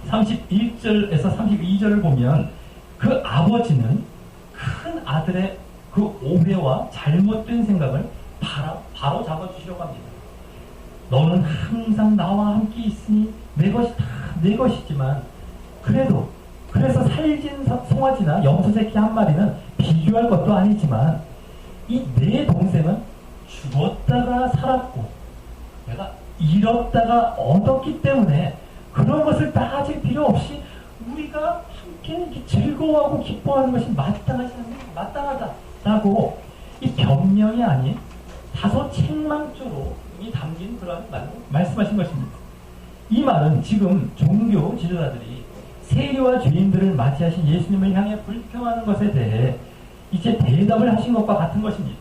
31절에서 32절을 보면 그 아버지는 큰 아들의 그 오해와 잘못된 생각을 바로 잡아주시려고 합니다. 너는 항상 나와 함께 있으니 내 것이 다 내 것이지만 그래서 살진 송아지나 염소 새끼 한 마리는 비교할 것도 아니지만 이 내 동생은 죽었다가 살았고 내가 잃었다가 얻었기 때문에 그런 것을 따질 필요 없이 우리가 함께 즐거워하고 기뻐하는 것이 마땅하다라고 이 변명이 아닌 다소 책망조로 담긴 그런 말로 말씀하신 것입니다. 이 말은 지금 종교 지도자들이 세리와 죄인들을 맞이하신 예수님을 향해 불평하는 것에 대해 이제 대답을 하신 것과 같은 것입니다.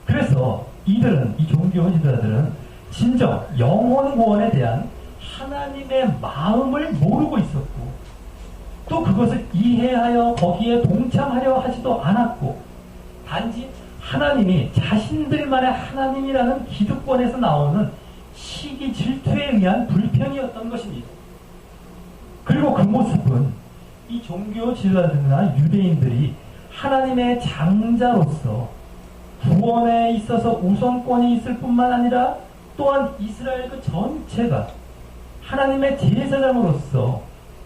그래서 이 종교 지도자들은 진정 영혼 구원에 대한 하나님의 마음을 모르고 있었고, 또 그것을 이해하여 거기에 동참하려 하지도 않았고, 단지 하나님이 자신들만의 하나님이라는 기득권에서 나오는 시기 질투에 의한 불평이었던 것입니다. 그리고 그 모습은 이 종교 지도자들이나 유대인들이 하나님의 장자로서 구원에 있어서 우선권이 있을 뿐만 아니라 또한 이스라엘 그 전체가 하나님의 제사장으로서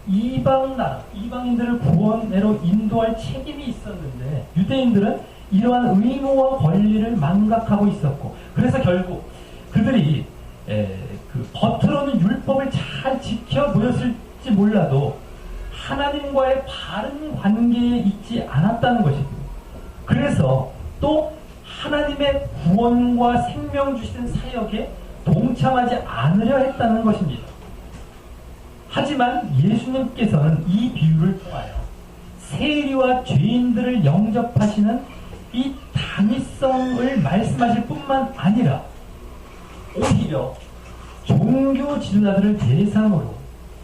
이방인들을 구원으로 인도할 책임이 있었는데, 유대인들은 이러한 의무와 권리를 망각하고 있었고, 그래서 결국 그들이 겉으로는 율법을 잘 지켜 보였을지 몰라도 하나님과의 바른 관계에 있지 않았다는 것이고, 그래서 또 하나님의 구원과 생명 주시는 사역에 동참하지 않으려 했다는 것입니다. 하지만 예수님께서는 이 비유를 통하여 세리와 죄인들을 영접하시는 이 당위성을 말씀하실 뿐만 아니라 오히려 종교 지도자들을 대상으로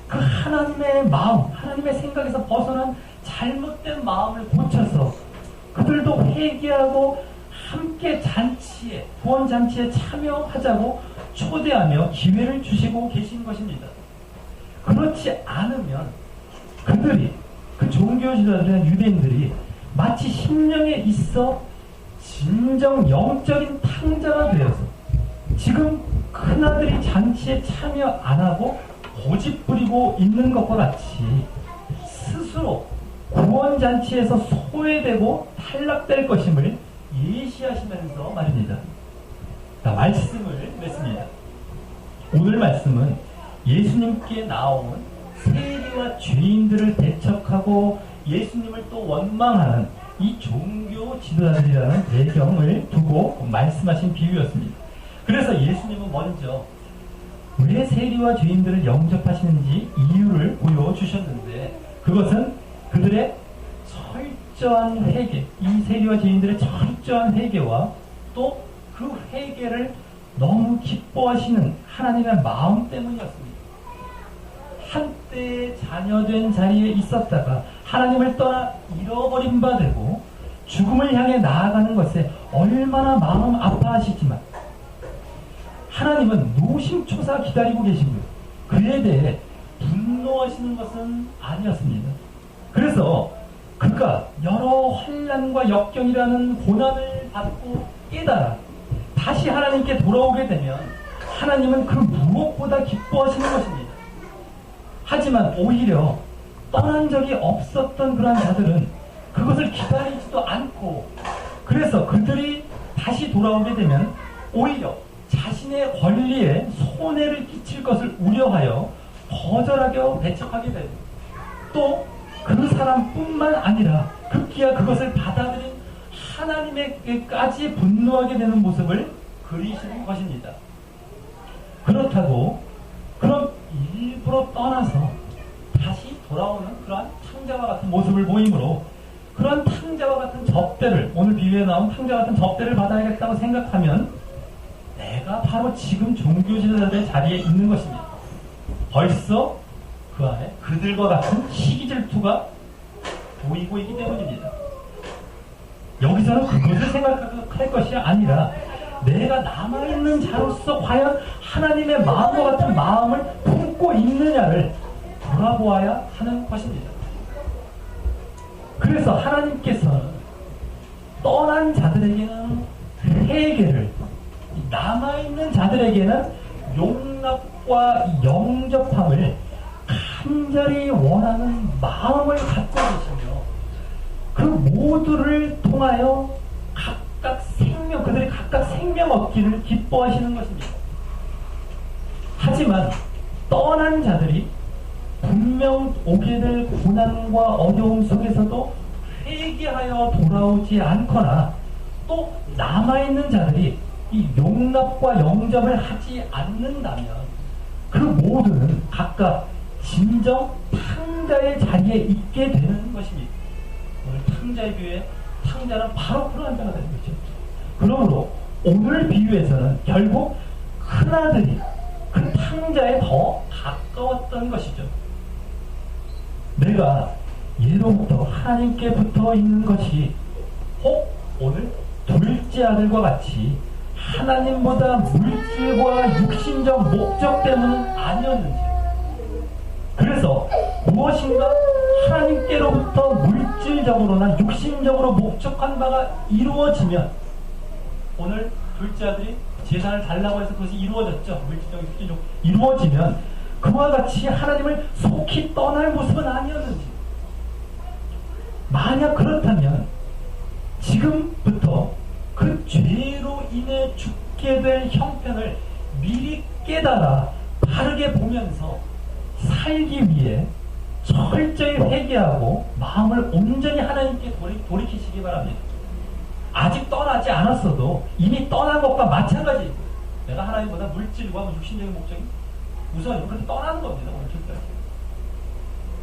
그 하나님의 마음, 하나님의 생각에서 벗어난 잘못된 마음을 고쳐서 그들도 회개하고 함께 잔치에, 구원 잔치에 참여하자고 초대하며 기회를 주시고 계신 것입니다. 그렇지 않으면 그들이, 그 종교 지도자들이나 유대인들이 마치 심령에 있어 진정 영적인 탕자가 되어서 지금 큰아들이 잔치에 참여 안 하고 고집 부리고 있는 것과 같이 스스로 구원 잔치에서 소외되고 탈락될 것임을 예시하시면서 말입니다. 자, 말씀을 맺습니다. 오늘 말씀은 예수님께 나온 세리와 죄인들을 대척하고 예수님을 또 원망하는 이 종교 지도자들이라는 배경을 두고 말씀하신 비유였습니다. 그래서 예수님은 먼저 왜 세리와 죄인들을 영접하시는지 이유를 보여주셨는데, 그것은 그들의 철저한 회개, 이 세리와 죄인들의 철저한 회개와 또 그 회개를 너무 기뻐하시는 하나님의 마음 때문이었습니다. 한때 자녀된 자리에 있었다가 하나님을 떠나 잃어버린 바 되고 죽음을 향해 나아가는 것에 얼마나 마음 아파하시지만 하나님은 노심초사 기다리고 계신 거예요. 그에 대해 분노하시는 것은 아니었습니다. 그래서 그가 여러 환난과 역경이라는 고난을 받고 깨달아 다시 하나님께 돌아오게 되면 하나님은 그 무엇보다 기뻐하시는 것입니다. 하지만 오히려 떠난 적이 없었던 그러한 자들은 그것을 기다리지도 않고, 그래서 그들이 다시 돌아오게 되면 오히려 자신의 권리에 손해를 끼칠 것을 우려하여 거절하게 배척하게 되고, 또 그 사람뿐만 아니라 급기야 그것을 받아들인 하나님에게까지 분노하게 되는 모습을 그리시는 것입니다. 그렇다고 그럼 일부러 떠나서 다시 돌아오는 그러한 탕자와 같은 모습을 보이므로 그러한 탕자와 같은 접대를, 오늘 비유에 나온 탕자와 같은 접대를 받아야겠다고 생각하면 내가 바로 지금 종교 지도자들의 자리에 있는 것입니다. 벌써 그 안에 그들과 같은 시기 질투가 보이고 있기 때문입니다. 여기서는 그것을 생각할 것이 아니라 내가 남아있는 자로서 과연 하나님의 마음과 같은 마음을 품고 있느냐를 돌아보아야 하는 것입니다. 그래서 하나님께서는 떠난 자들에게는 회개를, 남아있는 자들에게는 용납과 영접함을 간절히 원하는 마음을 갖고 계시며, 그 모두를 통하여 그들이 각각 생명 얻기를 기뻐하시는 것입니다. 하지만 떠난 자들이 분명 오게 될 고난과 어려움 속에서도 회개하여 돌아오지 않거나, 또 남아있는 자들이 이 용납과 영접을 하지 않는다면 그 모두는 각각 진정 탕자의 자리에 있게 되는 것입니다. 오늘 탕자의 비유에 탕자는 바로 그러한 자가 되는 거죠. 그러므로 오늘 비유에서는 결국 큰아들이 그 탕자에 더 가까웠던 것이죠. 내가 예로부터 하나님께 붙어 있는 것이 혹 오늘 둘째 아들과 같이 하나님보다 물질과 육신적 목적 때문은 아니었는지, 그래서 무엇인가 하나님께로부터 물질적으로나 육신적으로 목적한 바가 이루어지면, 오늘 둘째 아들이 재산을 달라고 해서 그것이 이루어졌죠. 물질적, 육신적 이루어지면 그와 같이 하나님을 속히 떠날 모습은 아니었는지, 만약 그렇다면 지금부터 그 죄로 인해 죽게 될 형편을 미리 깨달아 바르게 보면서 살기 위해 철저히 회개하고 마음을 온전히 하나님께 돌이키시기 바랍니다. 아직 떠나지 않았어도 이미 떠난 것과 마찬가지입니다. 내가 하나님보다 물질과 육신적인 목적이 우선이고 그렇게 떠나는 겁니다. 오늘 기도할 때.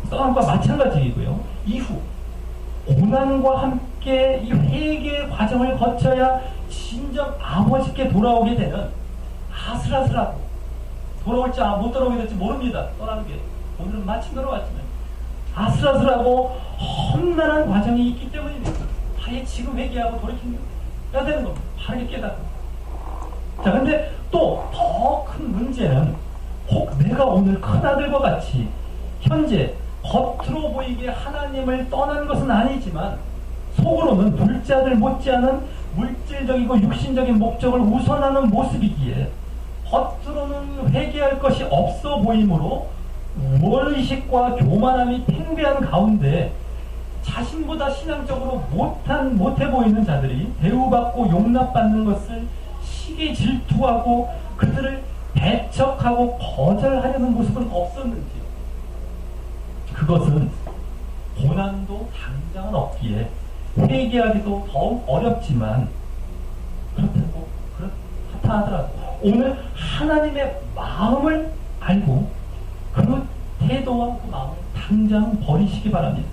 떠난 것과 마찬가지이고요. 이후 고난과 함께 이 회개의 과정을 거쳐야 진정 아버지께 돌아오게 되는, 아슬아슬하고 돌아올지 못 돌아오게 될지 모릅니다. 떠나는 게 오늘은 마침 돌아왔지만 아슬아슬하고 험난한 과정이 있기 때문입니다. 아예 지금 회개하고 돌이켜야 되는 겁니다. 바르게 깨닫고. 자, 근데 또 더 큰 문제는 혹 내가 오늘 큰아들과 같이 현재 겉으로 보이게 하나님을 떠난 것은 아니지만 속으로는 둘째 아들 못지않은 물질적이고 육신적인 목적을 우선하는 모습이기에 겉으로는 회개할 것이 없어 보이므로 우월의식과 교만함이 팽배한 가운데 자신보다 신앙적으로 못해 보이는 자들이 대우받고 용납받는 것을 시기 질투하고 그들을 배척하고 거절하려는 모습은 없었는지, 그것은 고난도 당장은 없기에 회개하기도 더욱 어렵지만 그렇다 하더라도 오늘 하나님의 마음을 알고 그 태도와 그 마음을 당장 버리시기 바랍니다.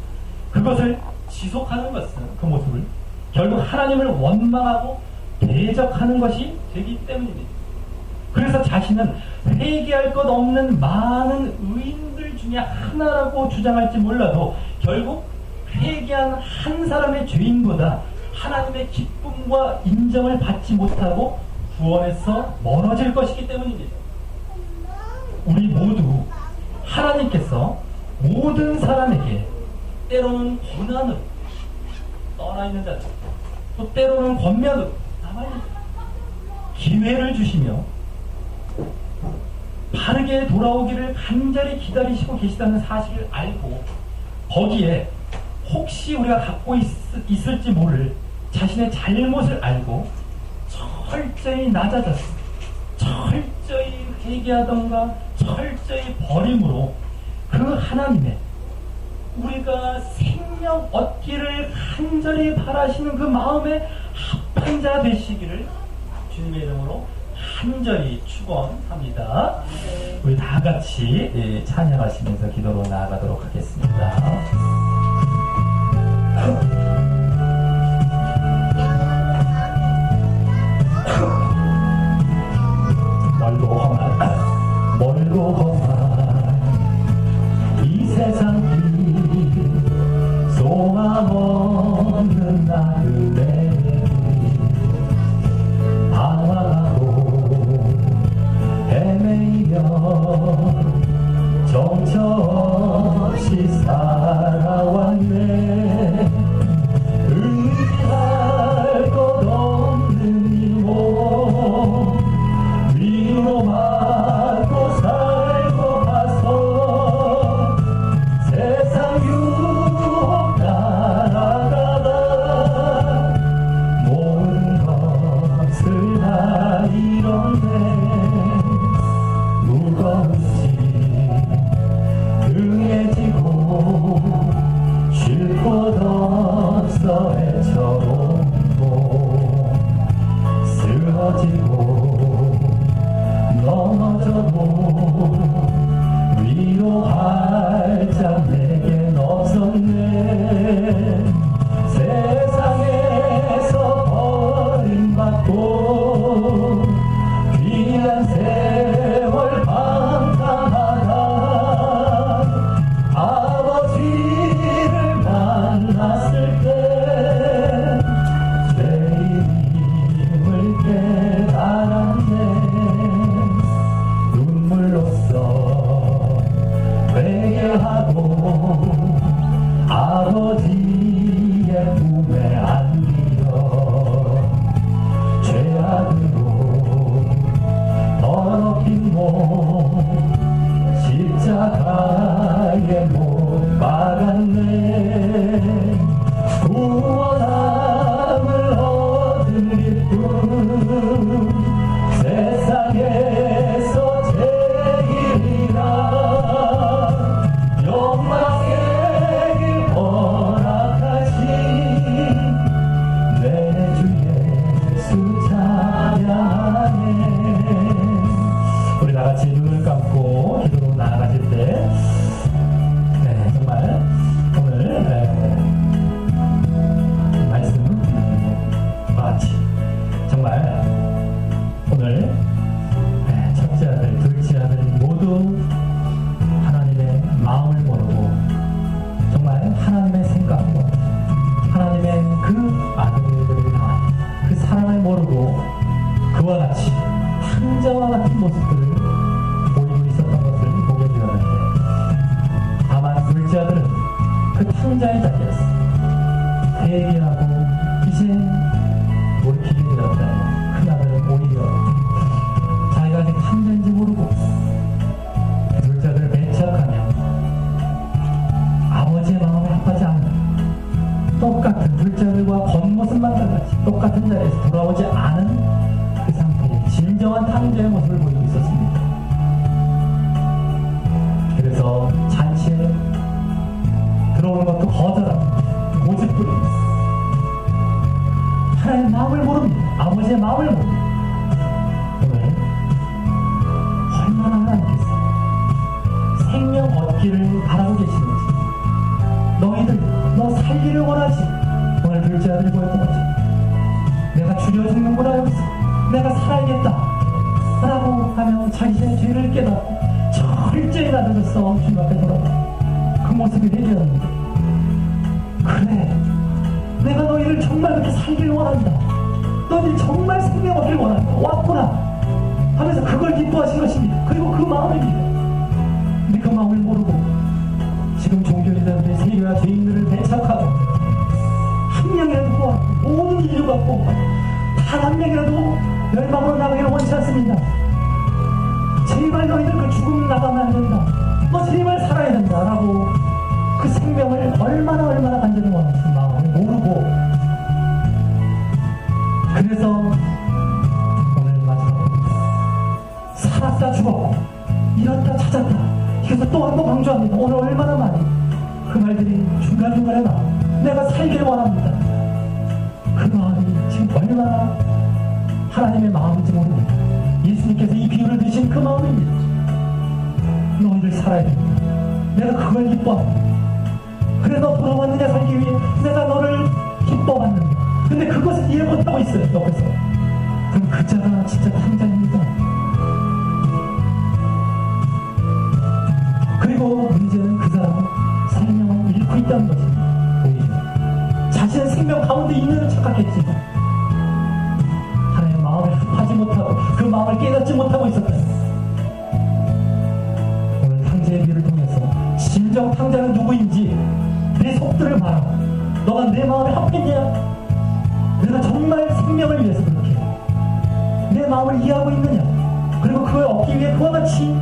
그것을 지속하는 것은, 그 모습을 결국 하나님을 원망하고 대적하는 것이 되기 때문입니다. 그래서 자신은 회개할 것 없는 많은 의인들 중에 하나라고 주장할지 몰라도 결국 회개한 한 사람의 죄인보다 하나님의 기쁨과 인정을 받지 못하고 구원에서 멀어질 것이기 때문입니다. 우리 모두 하나님께서 모든 사람에게 때로는 고난으로 떠나 있는 자들, 또 때로는 권면으로 남아있는 기회를 주시며 바르게 돌아오기를 간절히 기다리시고 계시다는 사실을 알고, 거기에 혹시 우리가 갖고 있을지 모를 자신의 잘못을 알고 철저히 낮아져서 철저히 회개하던가 철저히 버림으로 그 하나님의 우리가 생명 얻기를 간절히 바라시는 그 마음에 합한 자 되시기를 주님의 이름으로 간절히 축원합니다. 우리 다 같이 찬양하시면서 기도로 나아가도록 하겠습니다. 멀고 험한 이 세상 길, 소망 없는 나그네 방황하고 헤매이며 정처없이 살아왔네. 의지할 것 없는 이 몸 위로 맞고 살고 가서 세상 유혹 따라가다 모든 것을 다 잃었네. 무거운지 등에 지고 쉴 곳 없어 헤쳐오고 쓰러지고 넘어져도 회개하고 아버지의 품에 안기어 죄악으로 더럽힌 몸 십자가에 못 박았네. 구원함을 얻은 기쁨 세상에서 제일이라. 영광의 길 허락하신 내 주 예수 찬양하네. 우리 다같이 눈을 감고 기도로 나아가실 때 정말 오늘 말씀 마치 정말 오늘 첫째 아들, 둘째 아들 모두 하나님의 마음을 모르고 정말 하나님의 생각과 하나님의 그 아들을 향한 그 사랑을 모르고 그와 같이 탕자와 같은 모습들을 보이고 있었던 것을 보게 되었는데, 다만 둘째 아들은 그 탕자의 자리에서 회개하고 이제 돌이키게 되었다면 큰 아들은 오히려 자기가 아직 탕자인지 모르고 둘째 아들을 배척하며 아버지의 마음을 합하지 않는 똑같은 둘째 아들과 겉모습만 달랐지 똑같은 자리에서 돌아오지 않은 그 상태의 진정한 탕자의 모습을 보이고 있었습니다. 그래서 잔치에 들어오는 것도 거절합니다. 고집부립니다. 하나님의 마음을 모릅니다. 아버지의 마음을 모릅니다. 오늘 얼마나 하나님께서 생명 얻기를 바라고 계시는지, 너희들 너 살기를 원하지. 오늘 둘째 아들이 보였던 거죠. 내가 죽여 죽는구나 여기서 내가 살아야겠다 라고 하며 자신의 죄를 깨닫고 철저히 나아져서 주님 앞에 돌아가 그 모습이 회개였는데, 그래 내가 너희를 정말 그렇게 살기를 원한다, 너희들 정말 생명 얻기를 원한다, 왔구나 하면서 그걸 기뻐하신 것입니다. 그리고 그 마음입니다. 근데 그 마음을 모르고 지금 종교인들의 세계와 죄인들을 배척하고 한 명이라도 구하고 모든 인류가 구하고 단 한 명이라도 멸망으로 나가기를 원치 않습니다. 제발 너희들 그 죽음 나가면 안 된다, 너 제발 살아야 된다 라고 그 생명을 얼마나 간절히 원하는 마음을 모르고, 그래서 오늘 마지막으로 살았다 죽었고 잃었다 찾았다, 그래서 또 한 번 강조합니다. 오늘 얼마나 많이 그 말들이 중간중간에 나와. 내가 살길 원합니다. 그 마음이 지금 얼마나 하나님의 마음인지 모릅니다. 예수님께서 이 비유를 드신 그 마음입니다. 너희들 살아야 됩니다. 내가 그걸 기뻐합니다. 그래 너 돌아왔느냐 살기 위해 내가 너를 기뻐받는다. 근데 그것을 이해 못하고 있어요 옆에서. 그럼 그 자가 진짜 탕자입니다. 그리고 문제는 그 사람은 생명을 잃고 있다는 것입니다. 오히려 자신의 생명 가운데 있는 착각했지만 하나님의 마음을 합하지 못하고 그 마음을 깨닫지 못하고 있었다. 오늘 탕자의 비유를 통해서 진정 탕자는 누구인지 내 속들을 말하고, 너가 내 마음에 합했냐? 내가 정말 생명을 위해서 그렇게 내 마음을 이해하고 있느냐? 그리고 그걸 얻기 위해 그와 같이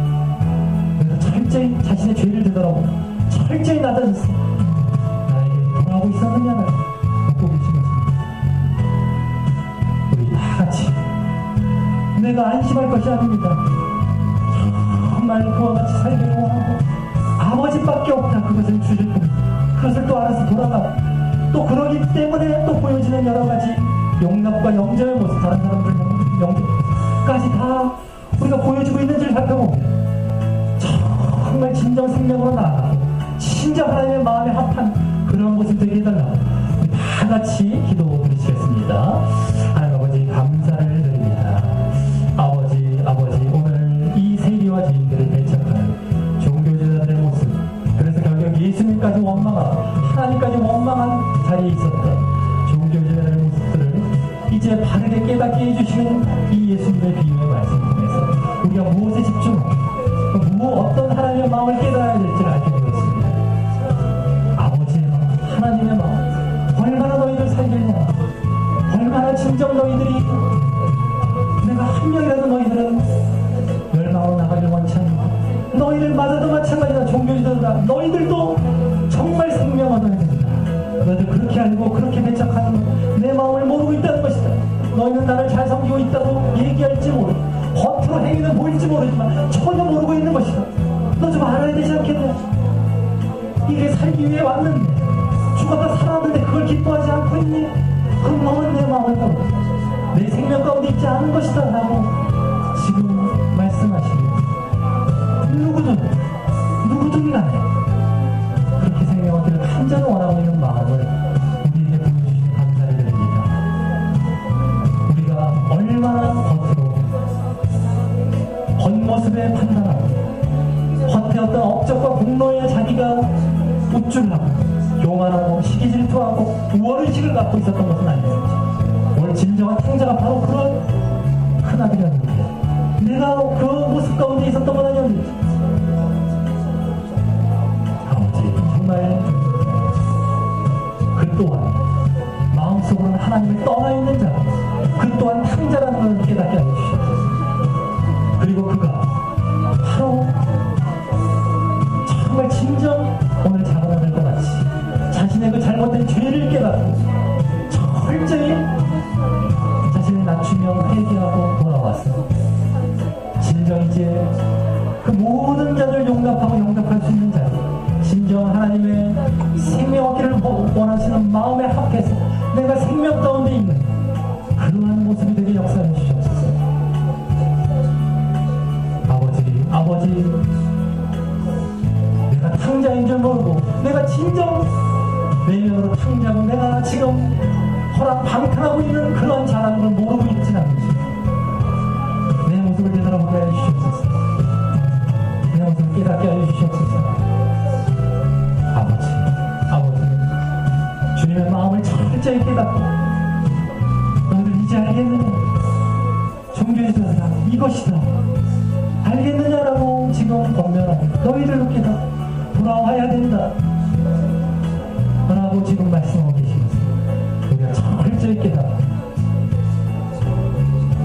내가 철저히 자신의 죄를 되돌아보고 철저히 낮아졌어 나에게 돌아오고 있었느냐를 묻고 계신 것입니다. 우리 다같이 내가 안심할 것이 아닙니다. 정말 그와 같이 살기를 원하고 아버지밖에 없다, 그것을 주실 뿐. 그것을 또 알아서 돌아가고, 또 그러기 때문에 또 보여지는 여러가지 용납과 영접의 모습, 다른 사람들 영접까지 다 우리가 보여주고 있는지를 살펴보면 정말 진정 생명으로 나아가고 진정 하나님의 마음에 합한 그런 모습 되게 해달라고 우리 다같이 기도 드리시겠습니다. 하나님 아버지 감사를 드립니다. 아버지 오늘 이 세계와 죄인들을 배척하는 종교제자들의 모습, 그래서 결국 예수님까지 원망하고 하나님까지 원망한 자리에 있었던 종교제자들의 모습들을 이제 바르게 깨닫게 해주시는 이 예수님의 비유의 말씀 통해서 우리가 무엇에 집중하고 어떤 하나님의 마음을 깨달아야 될지를 알게 되었습니다. 된다. 너희들도 정말 생명 얻어야 된다. 너희들 그렇게 알고 그렇게 배척하는 내 마음을 모르고 있다는 것이다. 너희는 나를 잘 섬기고 있다고 얘기할지 모르고 겉으로 행위는 보일지 모르지만 전혀 모르고 있는 것이다. 너 좀 알아야 되지 않겠냐? 이게 살기 위해 왔는데 죽었다 살았는데 그걸 기뻐하지 않고 있니? 그 마음은 내 마음을 가운데 내 생명 가운데 있지 않은 것이다 라고 지금 말씀하시니 누구든 간에 그렇게 생명 얻기를 간절히 원하고 있는 마음을 우리에게 보여주시니 감사를 드립니다. 우리가 얼마나 겉으로 겉모습에 판단하고 겉에 어떤 업적과 공로에 자기가 우쭐하고 교만하고 시기질투하고 우월의식을 갖고 있었던 것은 아니었지. 오늘 진정한 탕자가 바로 그런 큰아들이었는데 내가 그 모습 가운데 있었던 건 아니었는지. 아버지 정말 그 또한 마음속으로는 하나님을 떠나 있는 자, 그 또한 탕자라는 걸 깨닫게 하여 주시옵소서. 그리고 그가 바로 정말 진정 오늘 작은 아들과 같이 자신의 그 잘못된 죄를 깨닫고 철저히 자신을 낮추며 회개하고 돌아왔어. 진정 이제 그 모든 자를 용납하고 용납할 수 있는 자, 진정 하나님의 생명 얻기를 원하시는 마음에 합해서 내가 생명 가운데 있는 그러한 모습이 되게 역사해 주시옵소서. 아버지 내가 탕자인 줄 모르고 내가 진정 내면으로 탕자고 내가 지금 허락 방탕하고 있는 그런 자라는 걸 모르고 있진 않는지 내 모습을 되돌아보게 하여 주시옵소서. 내 모습을 깨닫게 하여 주시옵소서. 아버지 주님의 마음을 철저히 깨닫고 너희들 이제 알겠느냐? 종교의 전사 이것이다 알겠느냐라고 지금 권면하고 너희들도 깨닫고 돌아와야 된다 라고 지금 말씀하고 계시면서 우리가 철저히 깨닫고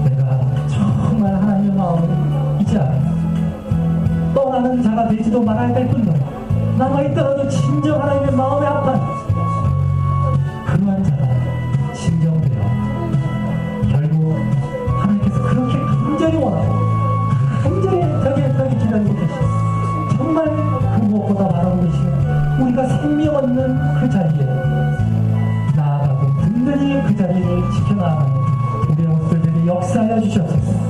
내가 정말 하나님의 마음을 이제 떠나는 자가 되지도 말아야 될 뿐더러 남아있더라도 진정 하나님의 마음에 합한 그러한 자가 진정되어 결국 하나님께서 그렇게 간절히 원하고 간절히 벽에 기다리고 계시고 정말 그 무엇보다 바라고 계시는 우리가 생명 얻는 그 자리에 나아가고 든든히 그 자리를 지켜나가는 우리의 모습들에게 역사하여 주시옵소서.